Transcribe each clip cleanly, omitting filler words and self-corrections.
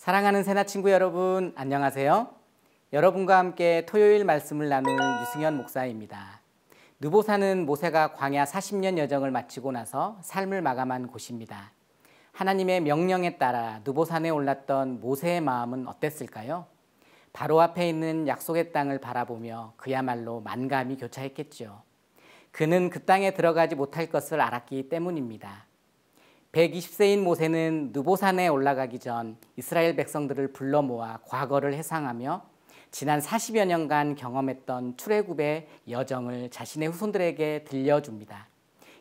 사랑하는 새나 친구 여러분, 안녕하세요. 여러분과 함께 토요일 말씀을 나눌 유승현 목사입니다. 느보산은 모세가 광야 40년 여정을 마치고 나서 삶을 마감한 곳입니다. 하나님의 명령에 따라 느보산에 올랐던 모세의 마음은 어땠을까요? 바로 앞에 있는 약속의 땅을 바라보며 그야말로 만감이 교차했겠죠. 그는 그 땅에 들어가지 못할 것을 알았기 때문입니다. 120세인 모세는 느보산에 올라가기 전 이스라엘 백성들을 불러 모아 과거를 회상하며 지난 40여 년간 경험했던 출애굽의 여정을 자신의 후손들에게 들려줍니다.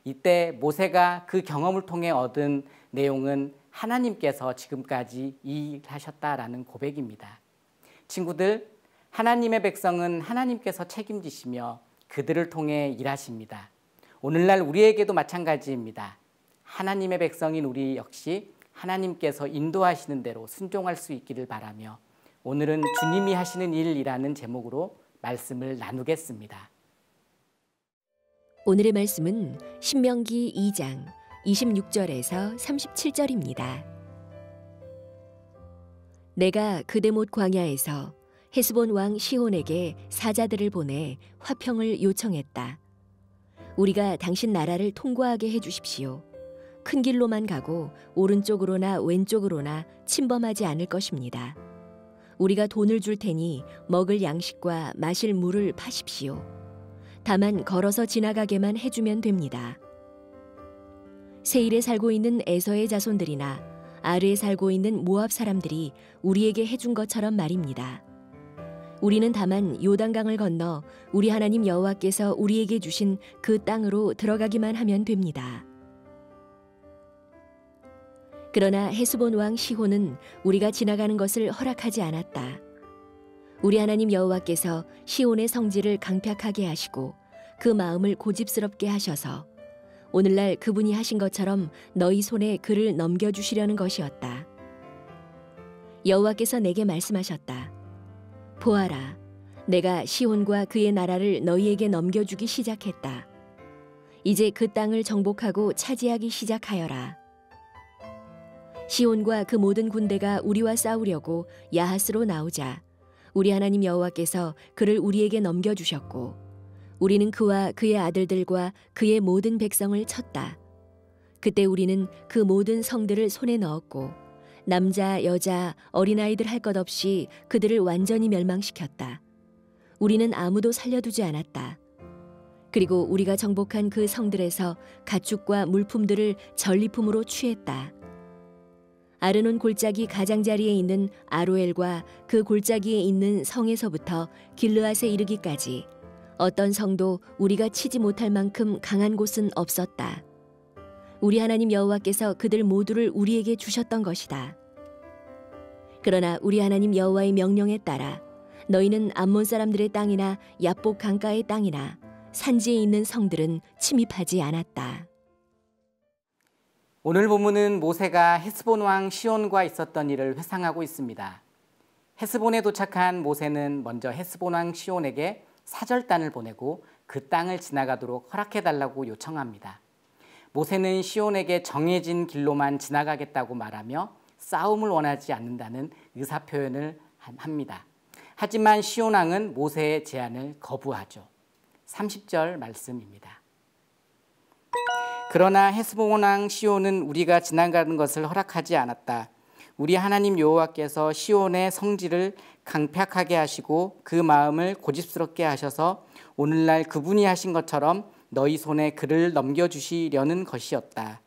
이때 모세가 그 경험을 통해 얻은 내용은 하나님께서 지금까지 일하셨다라는 고백입니다. 친구들, 하나님의 백성은 하나님께서 책임지시며 그들을 통해 일하십니다. 오늘날 우리에게도 마찬가지입니다. 하나님의 백성인 우리 역시 하나님께서 인도하시는 대로 순종할 수 있기를 바라며 오늘은 주님이 하시는 일이라는 제목으로 말씀을 나누겠습니다. 오늘의 말씀은 신명기 2장 26절에서 37절입니다. 내가 그대못 광야에서 헤스본 왕 시혼에게 사자들을 보내 화평을 요청했다. 우리가 당신 나라를 통과하게 해주십시오. 큰 길로만 가고 오른쪽으로나 왼쪽으로나 침범하지 않을 것입니다. 우리가 돈을 줄 테니 먹을 양식과 마실 물을 파십시오. 다만 걸어서 지나가게만 해주면 됩니다. 세일에 살고 있는 에서의 자손들이나 아르에 살고 있는 모압 사람들이 우리에게 해준 것처럼 말입니다. 우리는 다만 요단강을 건너 우리 하나님 여호와께서 우리에게 주신 그 땅으로 들어가기만 하면 됩니다. 그러나 헤스본 왕 시혼은 우리가 지나가는 것을 허락하지 않았다. 우리 하나님 여호와께서 시혼의 성질을 강팍하게 하시고 그 마음을 고집스럽게 하셔서 오늘날 그분이 하신 것처럼 너희 손에 그를 넘겨주시려는 것이었다. 여호와께서 내게 말씀하셨다. 보아라, 내가 시혼과 그의 나라를 너희에게 넘겨주기 시작했다. 이제 그 땅을 정복하고 차지하기 시작하여라. 시온과 그 모든 군대가 우리와 싸우려고 야하스로 나오자 우리 하나님 여호와께서 그를 우리에게 넘겨주셨고 우리는 그와 그의 아들들과 그의 모든 백성을 쳤다. 그때 우리는 그 모든 성들을 손에 넣었고 남자, 여자, 어린아이들 할 것 없이 그들을 완전히 멸망시켰다. 우리는 아무도 살려두지 않았다. 그리고 우리가 정복한 그 성들에서 가축과 물품들을 전리품으로 취했다. 아르논 골짜기 가장자리에 있는 아로엘과 그 골짜기에 있는 성에서부터 길르앗에 이르기까지 어떤 성도 우리가 치지 못할 만큼 강한 곳은 없었다. 우리 하나님 여호와께서 그들 모두를 우리에게 주셨던 것이다. 그러나 우리 하나님 여호와의 명령에 따라 너희는 암몬 사람들의 땅이나 야복 강가의 땅이나 산지에 있는 성들은 침입하지 않았다. 오늘 본문은 모세가 헤스본 왕 시온과 있었던 일을 회상하고 있습니다. 헤스본에 도착한 모세는 먼저 헤스본 왕 시온에게 사절단을 보내고 그 땅을 지나가도록 허락해달라고 요청합니다. 모세는 시온에게 정해진 길로만 지나가겠다고 말하며 싸움을 원하지 않는다는 의사표현을 합니다. 하지만 시온 왕은 모세의 제안을 거부하죠. 30절 말씀입니다. 그러나 헤스본 왕 시온은 우리가 지나가는 것을 허락하지 않았다. 우리 하나님 여호와께서 시온의 성질을 강팍하게 하시고 그 마음을 고집스럽게 하셔서 오늘날 그분이 하신 것처럼 너희 손에 그를 넘겨주시려는 것이었다.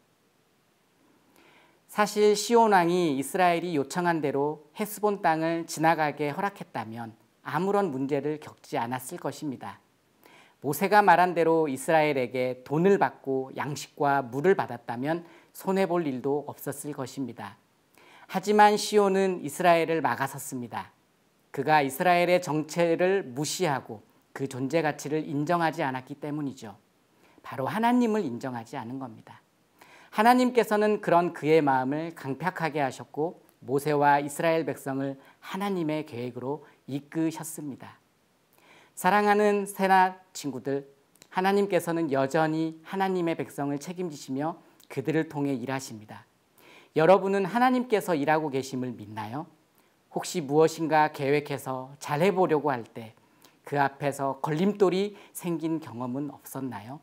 사실 시온 왕이 이스라엘이 요청한 대로 헤스본 땅을 지나가게 허락했다면 아무런 문제를 겪지 않았을 것입니다. 모세가 말한 대로 이스라엘에게 돈을 받고 양식과 물을 받았다면 손해볼 일도 없었을 것입니다. 하지만 시온은 이스라엘을 막아섰습니다. 그가 이스라엘의 정체를 무시하고 그 존재 가치를 인정하지 않았기 때문이죠. 바로 하나님을 인정하지 않은 겁니다. 하나님께서는 그런 그의 마음을 강팍하게 하셨고 모세와 이스라엘 백성을 하나님의 계획으로 이끄셨습니다. 사랑하는 새나 친구들, 하나님께서는 여전히 하나님의 백성을 책임지시며 그들을 통해 일하십니다. 여러분은 하나님께서 일하고 계심을 믿나요? 혹시 무엇인가 계획해서 잘해보려고 할 때 그 앞에서 걸림돌이 생긴 경험은 없었나요?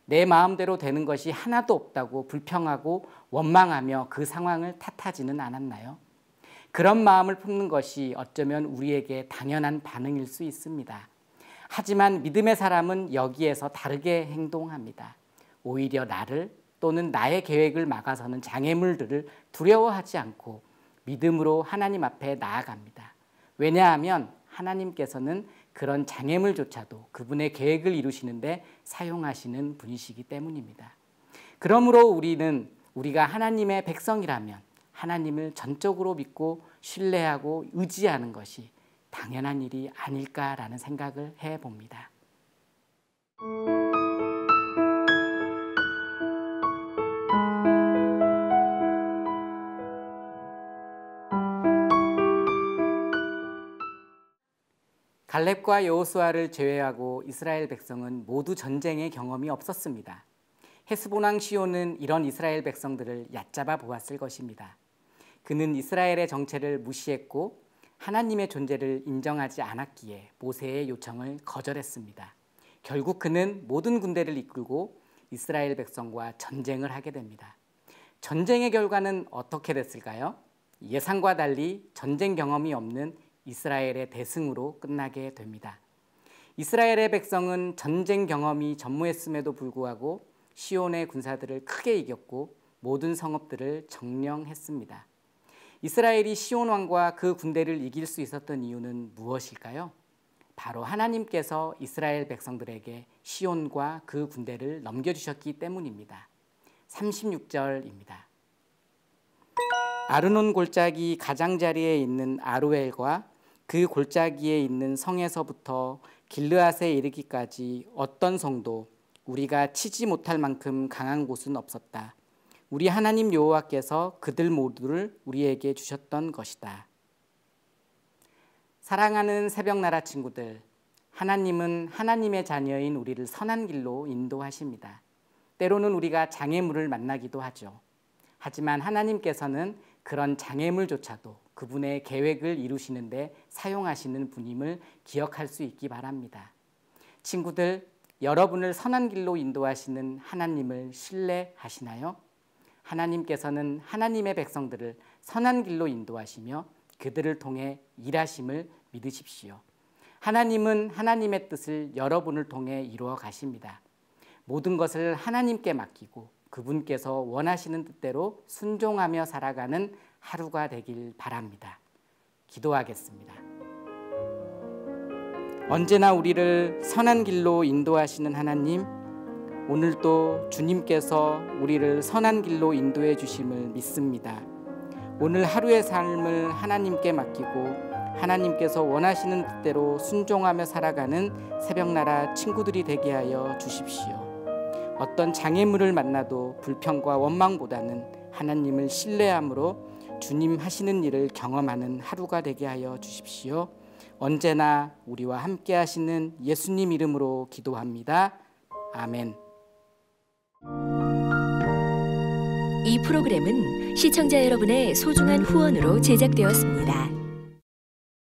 내 마음대로 되는 것이 하나도 없다고 불평하고 원망하며 그 상황을 탓하지는 않았나요? 그런 마음을 품는 것이 어쩌면 우리에게 당연한 반응일 수 있습니다. 하지만 믿음의 사람은 여기에서 다르게 행동합니다. 오히려 나를 또는 나의 계획을 막아서는 장애물들을 두려워하지 않고 믿음으로 하나님 앞에 나아갑니다. 왜냐하면 하나님께서는 그런 장애물조차도 그분의 계획을 이루시는데 사용하시는 분이시기 때문입니다. 그러므로 우리가 하나님의 백성이라면 하나님을 전적으로 믿고 신뢰하고 의지하는 것이 당연한 일이 아닐까라는 생각을 해봅니다. 갈렙과 여호수아를 제외하고 이스라엘 백성은 모두 전쟁의 경험이 없었습니다. 헤스본 왕 시온은 이런 이스라엘 백성들을 얕잡아 보았을 것입니다. 그는 이스라엘의 정체를 무시했고 하나님의 존재를 인정하지 않았기에 모세의 요청을 거절했습니다. 결국 그는 모든 군대를 이끌고 이스라엘 백성과 전쟁을 하게 됩니다. 전쟁의 결과는 어떻게 됐을까요? 예상과 달리 전쟁 경험이 없는 이스라엘의 대승으로 끝나게 됩니다. 이스라엘의 백성은 전쟁 경험이 전무했음에도 불구하고 시온의 군사들을 크게 이겼고 모든 성읍들을 점령했습니다. 이스라엘이 시온 왕과 그 군대를 이길 수 있었던 이유는 무엇일까요? 바로 하나님께서 이스라엘 백성들에게 시온과 그 군대를 넘겨주셨기 때문입니다. 36절입니다. 아르논 골짜기 가장자리에 있는 아로엘과 그 골짜기에 있는 성에서부터 길르앗에 이르기까지 어떤 성도 우리가 치지 못할 만큼 강한 곳은 없었다. 우리 하나님 여호와께서 그들 모두를 우리에게 주셨던 것이다. 사랑하는 새벽나라 친구들, 하나님은 하나님의 자녀인 우리를 선한 길로 인도하십니다. 때로는 우리가 장애물을 만나기도 하죠. 하지만 하나님께서는 그런 장애물조차도 그분의 계획을 이루시는데 사용하시는 분임을 기억할 수 있기 바랍니다. 친구들, 여러분을 선한 길로 인도하시는 하나님을 신뢰하시나요? 하나님께서는 하나님의 백성들을 선한 길로 인도하시며 그들을 통해 일하심을 믿으십시오. 하나님은 하나님의 뜻을 여러분을 통해 이루어 가십니다. 모든 것을 하나님께 맡기고 그분께서 원하시는 뜻대로 순종하며 살아가는 하루가 되길 바랍니다. 기도하겠습니다. 언제나 우리를 선한 길로 인도하시는 하나님, 오늘도 주님께서 우리를 선한 길로 인도해 주심을 믿습니다. 오늘 하루의 삶을 하나님께 맡기고 하나님께서 원하시는 뜻대로 순종하며 살아가는 새벽나라 친구들이 되게 하여 주십시오. 어떤 장애물을 만나도 불평과 원망보다는 하나님을 신뢰함으로 주님 하시는 일을 경험하는 하루가 되게 하여 주십시오. 언제나 우리와 함께 하시는 예수님 이름으로 기도합니다. 아멘. 이 프로그램은 시청자 여러분의 소중한 후원으로 제작되었습니다.